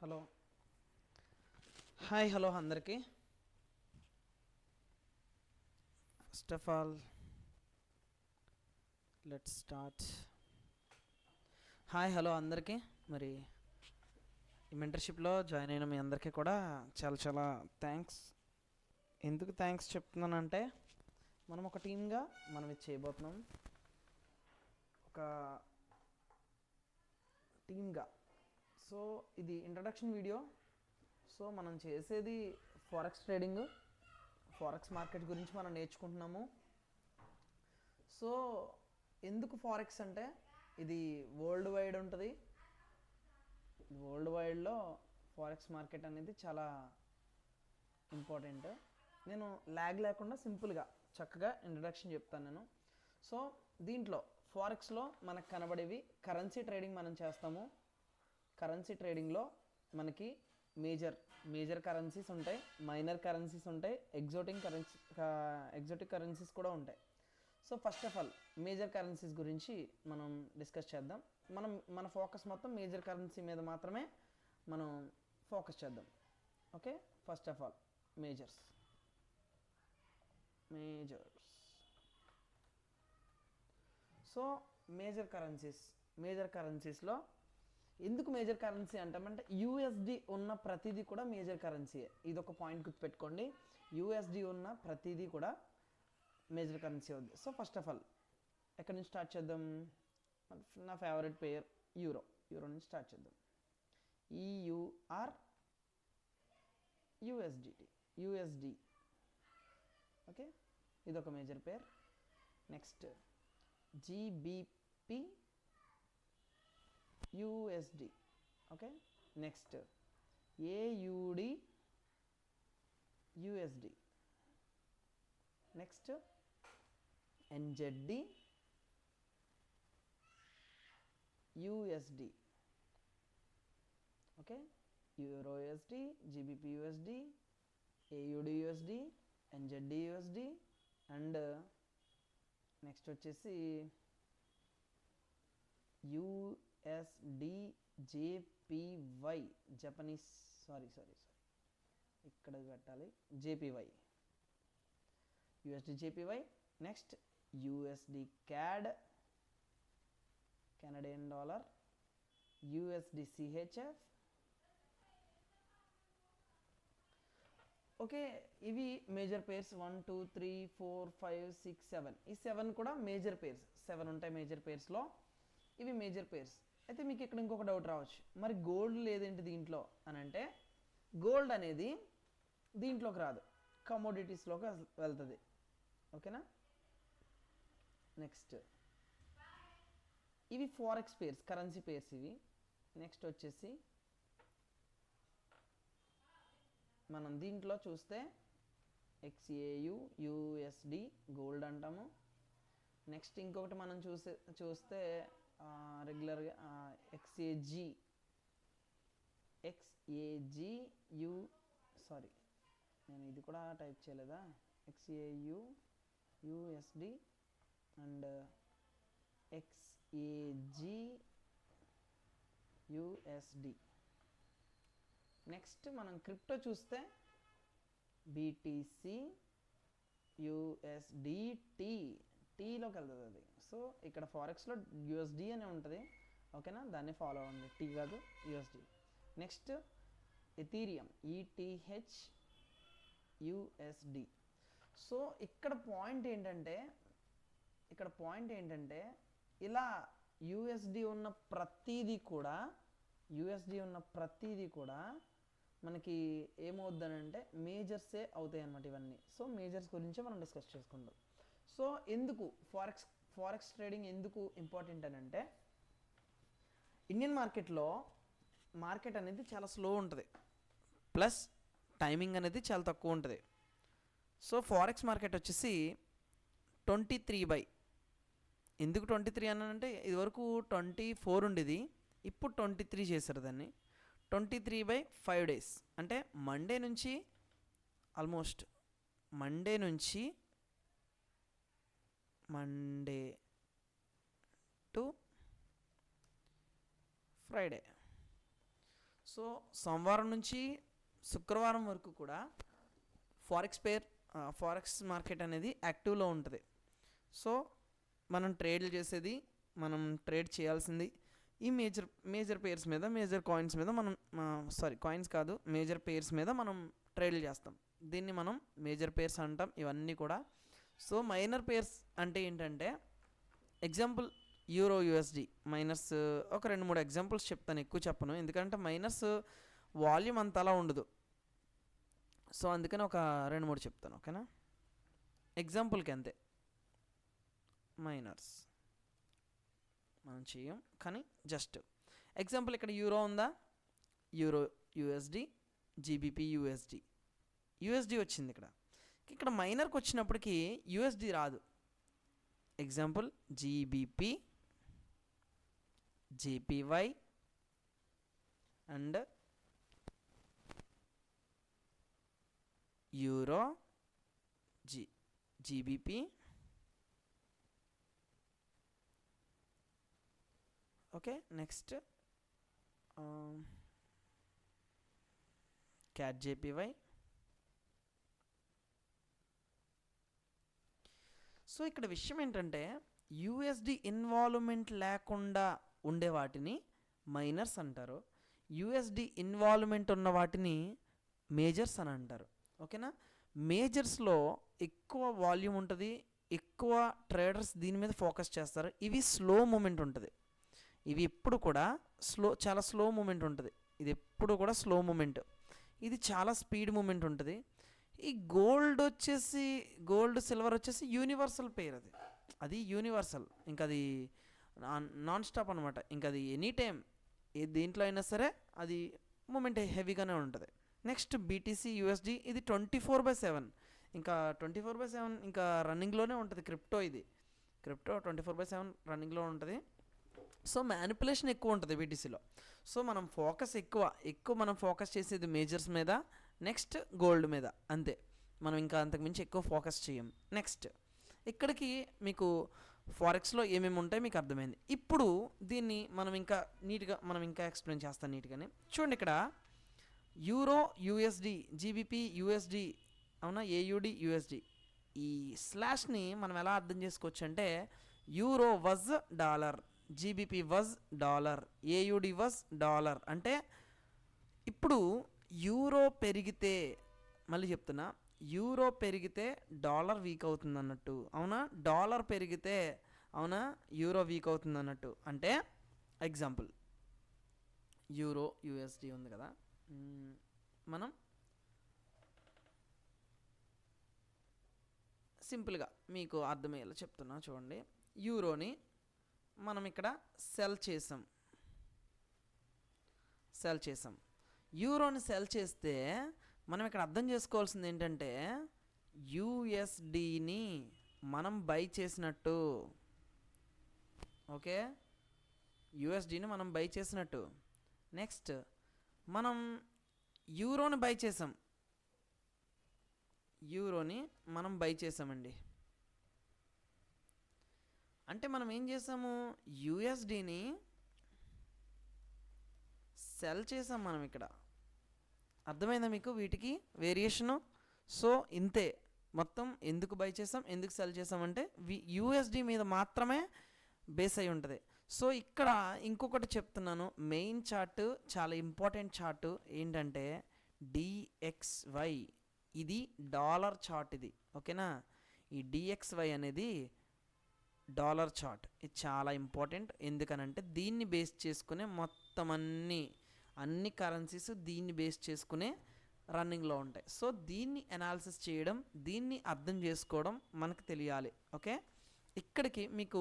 Hello hi hello అందరికీ. First of all let's start. Hi hello అందరికీ. మరి ఈ మెంటర్షిప్లో జాయిన్ అయిన మీ అందరికీ కూడా చాలా చాలా థ్యాంక్స్. ఎందుకు థ్యాంక్స్ చెప్తున్నానంటే, మనం ఒక టీమ్గా మనం ఇది చేయబోతున్నాం. ఒక టీమ్గా. సో ఇది ఇంట్రడక్షన్ వీడియో. సో మనం చేసేది ఫారెక్స్ ట్రేడింగ్, ఫారెక్స్ మార్కెట్ గురించి మనం నేర్చుకుంటున్నాము. సో ఎందుకు ఫారెక్స్ అంటే, ఇది వరల్డ్ వైడ్ ఉంటుంది. వరల్డ్ వైడ్లో ఫారెక్స్ మార్కెట్ అనేది చాలా ఇంపార్టెంట్. నేను ల్యాగ్ లేకుండా సింపుల్గా చక్కగా ఇంట్రడక్షన్ చెప్తాను నేను. సో దీంట్లో ఫారెక్స్లో మనకు కనబడేవి కరెన్సీ ట్రేడింగ్ మనం చేస్తాము. కరెన్సీ ట్రేడింగ్లో మనకి మేజర్ కరెన్సీస్ ఉంటాయి, మైనర్ కరెన్సీస్ ఉంటాయి, ఎగ్జోటిక్ కరెన్సీస్ కూడా ఉంటాయి. So first of all major currencies గురించి మనం డిస్కస్ చేద్దాం. మన ఫోకస్ మొత్తం మేజర్ కరెన్సీ మీద మాత్రమే మనం ఫోకస్ చేద్దాం. Okay, first of all majors. So major కరెన్సీస్లో ఎందుకు మేజర్ కరెన్సీ అంటామంటే, యూఎస్డి ఉన్న ప్రతిదీ కూడా మేజర్ కరెన్సీయే. ఇది ఒక పాయింట్ గుర్తుపెట్టుకోండి. యూఎస్డి ఉన్న ప్రతిదీ కూడా మేజర్ కరెన్సీ అవుద్ది. సో ఫస్ట్ ఆఫ్ ఆల్ ఎక్కడి నుంచి స్టార్ట్ చేద్దాం? నా ఫేవరెట్ పేర్ యూరో నుంచి స్టార్ట్ చేద్దాం. EUR USD. ఓకే, ఇదొక major pair. Next GBP USD. Okay, next AUD USD. Next NZD USD. Okay, euro USD, GBP USD, AUD USD, NZD USD and next వచ్చేసి USD JPY Japanese. Sorry ఇక్కడ పెట్టాలి, JPY, USD JPY. Next USD CAD, Canadian dollar, USD CHF. Okay, ఇవి major pairs 1 2 3 4 5 6 7. ఈ 7 కూడా major pairs. 7 ఉంటాయి major పేర్స్లో. ఇవి major pairs. అయితే మీకు ఇక్కడ ఇంకొక డౌట్ రావచ్చు, మరి గోల్డ్ లేదేంటి దీంట్లో అని అంటే, గోల్డ్ అనేది దీంట్లోకి రాదు, కమోడిటీస్లోకి వెళ్తుంది. ఓకేనా. నెక్స్ట్ ఇవి ఫారెక్స్ పేర్స్, కరెన్సీ పేర్స్ ఇవి. నెక్స్ట్ వచ్చేసి మనం దీంట్లో చూస్తే ఎక్స్ఏయు యూఎస్డి గోల్డ్ అంటాము. నెక్స్ట్ ఇంకొకటి మనం చూస్తే రెగ్యులర్గా ఎక్స్ఏజీ యు, సారీ నేను ఇది కూడా టైప్ చేయలేదా, ఎక్స్ఏయు యూఎస్డి అండ్ ఎక్స్ఏజీ యూఎస్డి. నెక్స్ట్ మనం క్రిప్టో చూస్తే బీటీసీ యూఎస్డిటీ, టీలోకి వెళ్తుంది అది. సో ఇక్కడ ఫారెక్స్లో యూఎస్డి అనే ఉంటుంది. ఓకేనా, దాన్ని ఫాలో అవ్వండి, టీ కాదు USD. Next Ethereum, ETH USD. So ఇక్కడ పాయింట్ ఏంటంటే ఇలా యూఎస్డి ఉన్న ప్రతిదీ కూడా మనకి ఏమవుద్దనంటే మేజర్సే అవుతాయి అన్నమాట ఇవన్నీ. సో మేజర్స్ గురించి మనం డిస్కస్ చేసుకుందాం. సో ఎందుకు ఫారెక్స్ ట్రేడింగ్ ఎందుకు ఇంపార్టెంట్ అని అంటే, ఇండియన్ మార్కెట్ అనేది చాలా స్లో ఉంటుంది, ప్లస్ టైమింగ్ అనేది చాలా తక్కువ ఉంటుంది. సో ఫారెక్స్ మార్కెట్ వచ్చేసి 23/, ఎందుకు 23 అని అంటే, ఇదివరకు 24 ఉండేది, ఇప్పుడు 23 చేశారు దాన్ని. 23/5 days అంటే మండే టు ఫ్రైడే. సో సోమవారం నుంచి శుక్రవారం వరకు కూడా ఫారెక్స్ మార్కెట్ అనేది యాక్టివ్లో ఉంటుంది. సో మనం ట్రేడ్లు చేసేది, మనం ట్రేడ్ చేయాల్సింది ఈ మేజర్ పేర్స్ మీద, మేజర్ కాయిన్స్ మీద మనం కాయిన్స్ కాదు, మేజర్ పేర్స్ మీద మనం ట్రేడ్లు చేస్తాం. దీన్ని మనం మేజర్ పేర్స్ అంటాం ఇవన్నీ కూడా. సో మైనర్ పేర్స్ అంటే ఏంటంటే ఎగ్జాంపుల్ యూరో యూఎస్డి మైనర్స్ ఒక 2-3 ఎగ్జాంపుల్స్ చెప్తాను, ఎక్కువ చెప్పను ఎందుకంటే మైనర్స్ వాల్యూమ్ అంతలా ఉండదు. సో అందుకని ఒక 2-3 చెప్తాను, ఓకేనా. ఎగ్జాంపుల్కి అంతే, మైనర్స్ మనం చేయం కానీ జస్ట్ ఎగ్జాంపుల్. ఇక్కడ యూరో ఉందా, యూరో యూఎస్డి, జీబీపీ యూఎస్డి వచ్చింది. ఇక్కడ మైనర్కి వచ్చినప్పటికీ యూఎస్డి రాదు. Example GBP, జేపీవై and euro, GBP, okay. Next cat జేపీవై. So ఇక్కడ విషయం ఏంటంటే యూఎస్డి ఇన్వాల్వ్మెంట్ లేకుండా ఉండే వాటిని మైనర్స్ అంటారు, యూఎస్డి ఇన్వాల్వ్మెంట్ ఉన్న వాటిని మేజర్స్ అని అంటారు, ఓకేనా. మేజర్స్లో ఎక్కువ వాల్యూమ్ ఉంటుంది, ఎక్కువ ట్రేడర్స్ దీని మీద ఫోకస్ చేస్తారు. ఇవి స్లో మూమెంట్ ఉంటుంది, ఇవి ఎప్పుడు కూడా చాలా స్లో మూమెంట్ ఉంటుంది. ఇది ఎప్పుడు కూడా స్లో మూమెంట్, ఇది చాలా స్పీడ్ మూమెంట్ ఉంటుంది. ఈ గోల్డ్ సిల్వర్ వచ్చేసి యూనివర్సల్ పేర్, అది యూనివర్సల్, ఇంకా అది నాన్ స్టాప్ అనమాట. ఇంకా అది ఎనీ టైం దేంట్లో అయినా సరే అది మూమెంట్ హెవీగానే ఉంటుంది. నెక్స్ట్ బీటీసీ యూఎస్డి, ఇది 24/7, ఇంకా 24/7 ఇంకా రన్నింగ్లోనే ఉంటుంది. క్రిప్టో 24/7 రన్నింగ్లో ఉంటుంది. సో మ్యానిపులేషన్ ఎక్కువ ఉంటుంది బీటీసీలో. సో మనం మనం ఫోకస్ చేసేది మేజర్స్ మీద, నెక్స్ట్ గోల్డ్ మీద, అంతే. మనం ఇంకా అంతకుమించి ఎక్కువ ఫోకస్ చేయం. నెక్స్ట్ ఇక్కడికి మీకు ఫారెక్స్లో ఏమేమి ఉంటాయి మీకు అర్థమైంది. ఇప్పుడు దీన్ని మనం ఇంకా ఎక్స్ప్లెయిన్ చేస్తాను నీట్గానే. చూడండి, ఇక్కడ యూరో యూఎస్డి, జీబీపీ యూఎస్డి, అవునా, ఏయుడి యూఎస్డి. ఈ స్లాష్ని మనం ఎలా అర్థం చేసుకోవచ్చు అంటే euro was dollar, GBP was dollar, AUD was dollar. అంటే ఇప్పుడు యూరో పెరిగితే, మళ్ళీ చెప్తున్నా, యూరో పెరిగితే డాలర్ వీక్ అవుతుంది అన్నట్టు, అవునా. డాలర్ పెరిగితే, అవునా, యూరో వీక్ అవుతుంది అన్నట్టు. అంటే ఎగ్జాంపుల్ యూరో యూఎస్డి ఉంది కదా, మనం సింపుల్గా మీకు అర్థమయ్యేలా చెప్తున్నా చూడండి. యూరోని మనం ఇక్కడ సెల్ చేసాం. యూరోని సెల్ చేస్తే మనం ఇక్కడ అర్థం చేసుకోవాల్సింది ఏంటంటే యూఎస్డిని మనం బై చేసినట్టు, ఓకే. యూఎస్డిని మనం బై చేసినట్టు. నెక్స్ట్ మనం యూరోని బై చేసామండి. అంటే మనం ఏం చేసాము, యూఎస్డిని సెల్ చేసాం మనం ఇక్కడ. అర్థమైందా మీకు వీటికి వేరియేషను? సో ఇంతే మొత్తం. ఎందుకు బై చేసాం, ఎందుకు సెల్ చేసామంటే యూఎస్డి మీద మాత్రమే బేస్ అయి ఉంటుంది. సో ఇక్కడ ఇంకొకటి చెప్తున్నాను, మెయిన్ చార్ట్, చాలా ఇంపార్టెంట్ చార్ట్ ఏంటంటే డిఎక్స్వై. ఇది డాలర్ చార్ట్, ఇది ఓకేనా. ఈ డిఎక్స్వై అనేది డాలర్ చార్ట్, ఇది చాలా ఇంపార్టెంట్. ఎందుకనంటే దీన్ని బేస్ చేసుకునే మొత్తం అన్ని కరెన్సీస్ దీన్ని బేస్ చేసుకునే రన్నింగ్లో ఉంటాయి. సో దీన్ని అనాలిసిస్ చేయడం, దీన్ని అర్థం చేసుకోవడం మనకు తెలియాలి, ఓకే. ఇక్కడికి మీకు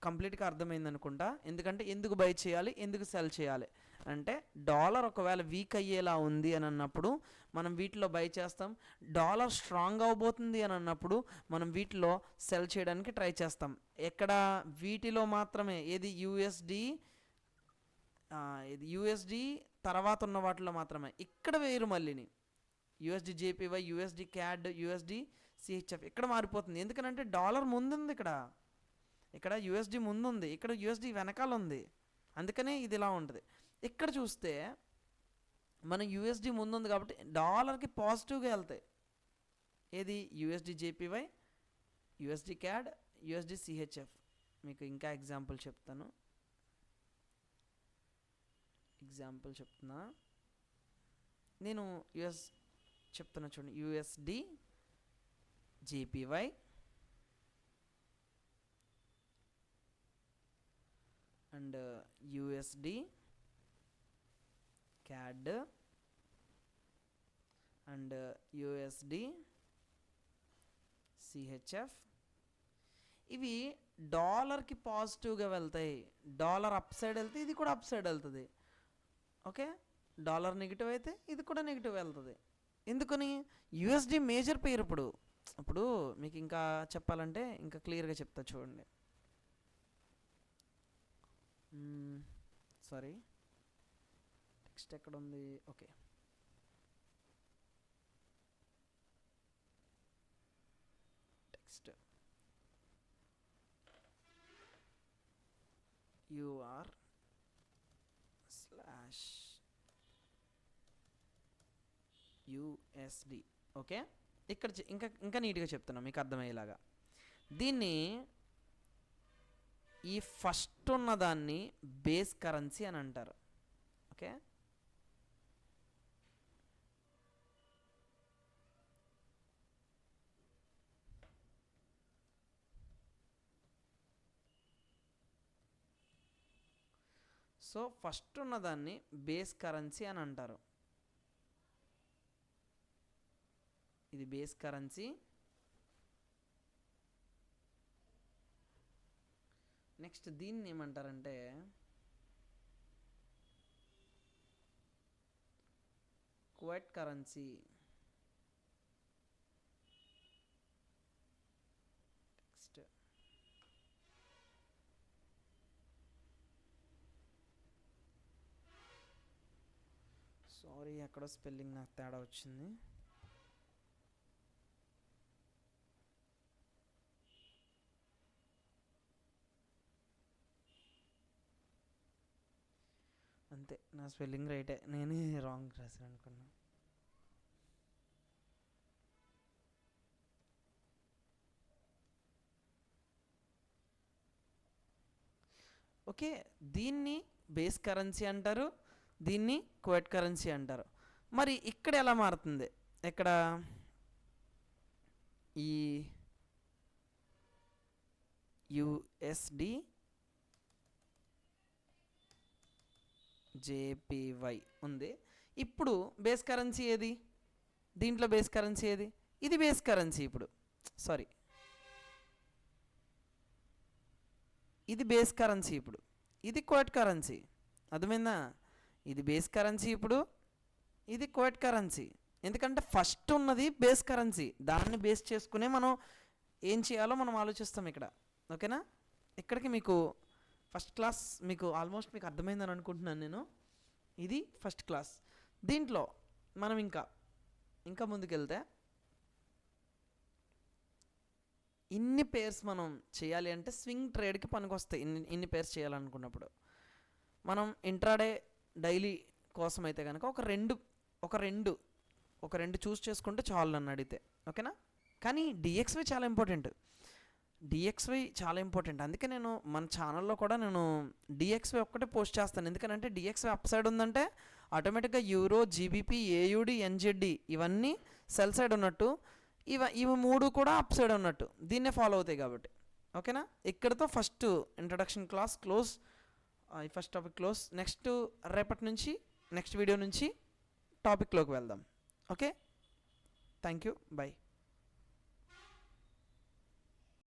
కంప్లీట్గా అర్థమైంది అనుకుంటా. ఎందుకంటే ఎందుకు బై చేయాలి, ఎందుకు సెల్ చేయాలి అంటే డాలర్ ఒకవేళ వీక్ అయ్యేలా ఉంది అని అన్నప్పుడు మనం వీటిలో బై చేస్తాం. డాలర్ స్ట్రాంగ్ అవబోతుంది అని అన్నప్పుడు మనం వీటిలో సెల్ చేయడానికి ట్రై చేస్తాం. ఎక్కడ వీటిలో మాత్రమే, ఏది యూఎస్డి తర్వాత ఉన్న వాటిలో మాత్రమే. ఇక్కడ వేరు మళ్ళీని USD JPY, USD CAD, USD CHF ఇక్కడ మారిపోతుంది. ఎందుకనంటే డాలర్ ముందుంది, ఇక్కడ యూఎస్డి ముందుంది, ఇక్కడ యూఎస్డి వెనకాల ఉంది. అందుకనే ఇది ఇలా ఉంటుంది. ఇక్కడ చూస్తే మనం యూఎస్డి ముందుంది కాబట్టి డాలర్కి పాజిటివ్గా వెళ్తాయి. ఏది USD JPY, USD CAD, USD CHF. మీకు ఇంకా ఎగ్జాంపుల్ చెప్తున్నా. నేను యూఎస్ చెప్తున్నా చూడండి. USD JPY and USD CAD and USD CHF. ఇవి డాలర్కి పాజిటివ్గా వెళ్తాయి. డాలర్ అప్ సైడ్ వెళ్తే ఇది కూడా అప్ సైడ్ వెళ్తుంది. ఓకే, డాలర్ నెగిటివ్ అయితే ఇది కూడా నెగిటివ్ వెళ్తుంది. ఎందుకని? యూఎస్డి మేజర్ పేరు. ఇప్పుడు మీకు ఇంకా చెప్పాలంటే ఇంకా క్లియర్గా చెప్తా చూడండి. సారీ, టెక్స్ట్ ఎక్కడ ఉంది? Okay, text UR/USD. ఓకే, ఇక్కడ ఇంకా నీట్గా చెప్తున్నా మీకు అర్థమయ్యేలాగా. దీన్ని ఈ ఫస్ట్ ఉన్నదాన్ని బేస్ కరెన్సీ అని అంటారు. ఓకే, సో ఫస్ట్ ఉన్నదాన్ని బేస్ కరెన్సీ అని అంటారు. ఇది బేస్ కరెన్సీ. నెక్స్ట్ దీన్ని ఏమంటారంటే కువైట్ కరెన్సీ. నెక్స్ట్ సారీ, ఎక్కడో స్పెల్లింగ్ నాకు తేడా వచ్చింది. అంతే, నా స్పెల్లింగ్ రైటే, నేనే రాంగ్ రాశాను అనుకున్నా. ఓకే, దీన్ని బేస్ కరెన్సీ అంటారు, దీన్ని కువైట్ కరెన్సీ అంటారు. మరి ఇక్కడ ఎలా మారుతుంది? ఇక్కడ ఈ యుఎస్డి జేపీవై ఉంది. ఇప్పుడు బేస్ కరెన్సీ ఏది? దీంట్లో బేస్ కరెన్సీ ఏది? ఇది బేస్ కరెన్సీ. ఇప్పుడు సారీ, ఇది బేస్ కరెన్సీ. ఇప్పుడు ఇది కువైట్ కరెన్సీ. అర్థమైందా? ఇది బేస్ కరెన్సీ, ఇప్పుడు ఇది కువైట్ కరెన్సీ. ఎందుకంటే ఫస్ట్ ఉన్నది బేస్ కరెన్సీ, దాన్ని బేస్ చేసుకునే మనం ఏం చేయాలో మనం ఆలోచిస్తాం ఇక్కడ. ఓకేనా? ఇక్కడికి మీకు ఫస్ట్ క్లాస్ మీకు ఆల్మోస్ట్ మీకు అర్థమైందని అనుకుంటున్నాను నేను. ఇది ఫస్ట్ క్లాస్. దీంట్లో మనం ఇంకా ముందుకెళ్తే ఇన్ని పేర్స్ మనం చేయాలి అంటే స్వింగ్ ట్రేడ్కి పనికొస్తాయి. ఇన్ని పేర్స్ చేయాలనుకున్నప్పుడు మనం ఇంట్రాడే డైలీ కోసం అయితే కనుక ఒక రెండు చూస్ చేసుకుంటే చాలు నన్ను అడిగితే. ఓకేనా? కానీ డిఎక్స్వై చాలా ఇంపార్టెంట్. అందుకే నేను మన ఛానల్లో కూడా నేను డిఎక్స్వై ఒక్కటే పోస్ట్ చేస్తాను. ఎందుకంటే డిఎక్స్వై అప్ సైడ్ ఉందంటే ఆటోమేటిక్గా యూరో, జీబీపీ, ఏయుడి, ఎన్జెడ్డి ఇవన్నీ సెల్ సైడ్ ఉన్నట్టు, ఇవి మూడు కూడా అప్ సైడ్ ఉన్నట్టు. దీన్నే ఫాలో అవుతాయి కాబట్టి. ఓకేనా? ఇక్కడతో ఫస్ట్ ఇంట్రడక్షన్ క్లాస్ క్లోజ్. ఈ first topic close. Next video నుంచి టాపిక్లోకి వెళ్దాం. Okay, thank you, by.